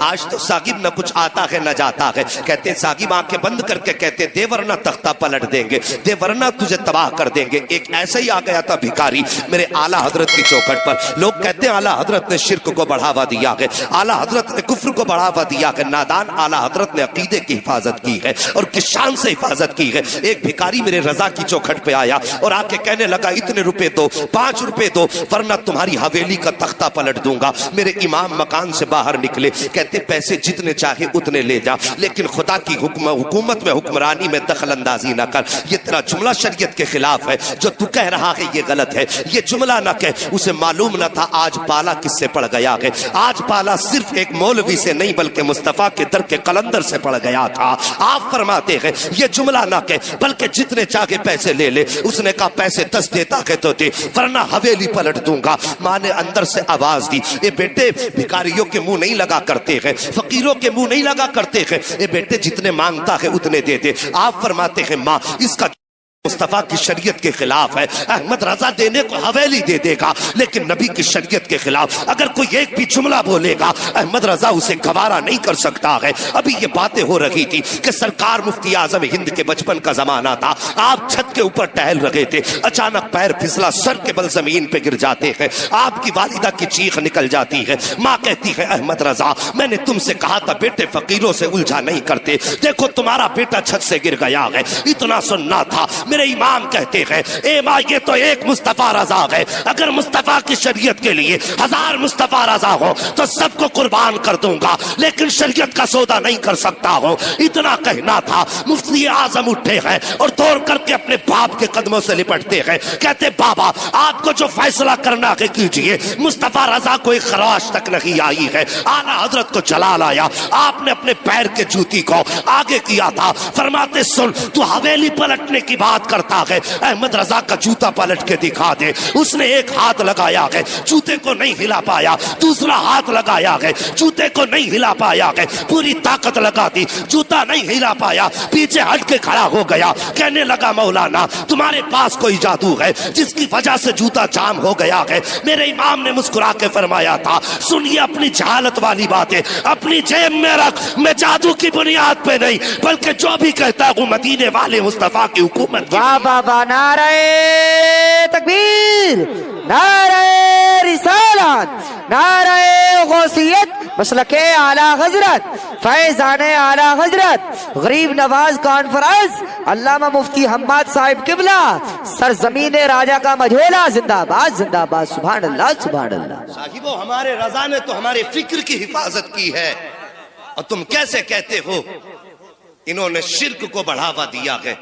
آج تو ساقب نہ کچھ آتا ہے نہ جاتا ہے. کہتے ساقب آنکھیں بند کر کے کہتے دے ورنہ تختہ پلٹ دیں گے, دے ورنہ تجھے تباہ کر دیں گے. ایک ایسا ہی آ گیا تھا بھکاری میرے اعلیٰ حضرت کی چوکھٹ پر. لوگ کہتے ہیں اعلیٰ حضرت نے شرک کو بڑھاوا دیا ہے, اعلیٰ حضرت نے کفر کو بڑھاوا دیا ہے. نادان اعلیٰ حضرت نے عقیدے کی حفاظت کی ہے اور کس شان سے حفاظت کی ہے. ایک بھکاری میرے رضا کی چوکھٹ پہ آیا اور آ کے کہنے لگا اتنے روپے دو, 5 روپے دو, ورنہ تمہاری حویلی کا تختہ پلٹ دوں گا. میرے امام مکان سے باہر نکلے, کہتے پیسے جتنے چاہے اتنے لے جا, لیکن خدا کی حکومت میں حکمرانی میں دخل اندازی نہ کر. یہ تیرا جملہ شریعت کے خلاف ہے, جو تو کہہ رہا ہے یہ غلط ہے, یہ جملہ نہ کہہ. اسے معلوم نہ تھا آج پالا کس سے پڑ گیا ہے. آج پالا صرف ایک مولوی سے نہیں بلکہ مصطفیٰ کے در کے قلندر سے پڑ گیا تھا. آپ فرماتے ہیں یہ جملہ نہ کہہ بلکہ جتنے چاہے پیسے لے لے. اس نے کہا پیسے 10 دیتا ہے تو دے, ورنہ حویلی پلٹ دوں گا. ماں نے اندر سے آواز دی, اے بیٹے بھکاریوں کے منہ نہیں لگا کرتے ہیں, فقیروں کے منہ نہیں لگا کرتے ہیں. اے بیٹے جتنے مانگتا ہے اتنے دے دے. آپ فرماتے ہیں ماں اس کا مصطفیٰ کی شریعت کے خلاف ہے. احمد رضا دینے کو حویلی دے دے گا لیکن نبی کی شریعت کے خلاف. اگر کوئی ایک بھی جملہ بولے گا احمد رضا اسے گوارا نہیں کر سکتا ہے. ابھی یہ باتیں ہو رہی تھی کہ سرکار مفتی اعظم ہند کے بچپن کا زمانہ تھا. آپ چھت کے اوپر ٹہل رہے تھے, اچانک پیر پھسلا, سر کے بل زمین پہ گر جاتے ہیں. آپ کی والدہ کی چیخ نکل جاتی ہے. ماں کہتی ہے احمد رضا میں نے تم سے کہا تھا بیٹے فقیروں سے الجھا نہیں کرتے, دیکھو تمہارا بیٹا چھت سے گر گیا ہے. اتنا سننا تھا. میرے امام کہتے ہیں اے ماں یہ تو ایک مصطفیٰ رضا ہے, اگر مصطفیٰ کی شریعت کے لیے 1000 مصطفیٰ رضا ہو تو سب کو قربان کر دوں گا, لیکن شریعت کا سودا نہیں کر سکتا ہوں. اتنا کہنا تھا. مفتی اعظم اٹھے ہیں اور توڑ کر کے اپنے باپ کے قدموں سے لپٹتے ہیں. کہتے بابا آپ کو جو فیصلہ کرنا ہے کیجئے. مصطفیٰ رضا کو ایک خراش تک نہیں آئی ہے. اعلیٰ حضرت کو جلال آیا. آپ نے اپنے پیر کے جوتی کو آگے کیا تھا. فرماتے سن تو حویلی پلٹنے کی بات کرتا ہے, احمد رضا کا جوتا پلٹ کے دکھا دے. اس نے ایک ہاتھ لگایا ہے, جوتے کو نہیں ہلا پایا. دوسرا ہاتھ لگایا ہے, جوتے کو نہیں ہلا پایا ہے. پوری طاقت لگا دی, جوتا نہیں ہلا پایا. پیچھے ہٹ کے کھڑا ہو گیا. کہنے لگا مولانا تمہارے پاس کوئی جادو ہے جس کی وجہ سے جوتا جام ہو گیا ہے. میرے امام نے مسکرا کے فرمایا تھا سنیے اپنی جہالت والی باتیں اپنی جیب میں رکھ. میں جادو کی بنیاد پہ نہیں بلکہ جو بھی کہتا ہوں مدینے والے مصطفیٰ کی حکومت کی. بابا نعرہ تکبیر, نعرہ رسالت, نعرہ غوثیت, مسلک اعلیٰ حضرت, فیضان اعلیٰ حضرت, غریب نواز کانفرنس, علامہ مفتی حماد صاحب قبلہ, سرزمین راجہ کا مجھولا. زندہ باد زندہ باد. سبحان اللہ سبحان اللہ. صاحبو ہمارے رضا نے تو ہمارے فکر کی حفاظت کی ہے اور تم کیسے کہتے ہو انہوں نے شرک کو بڑھاوا دیا ہے.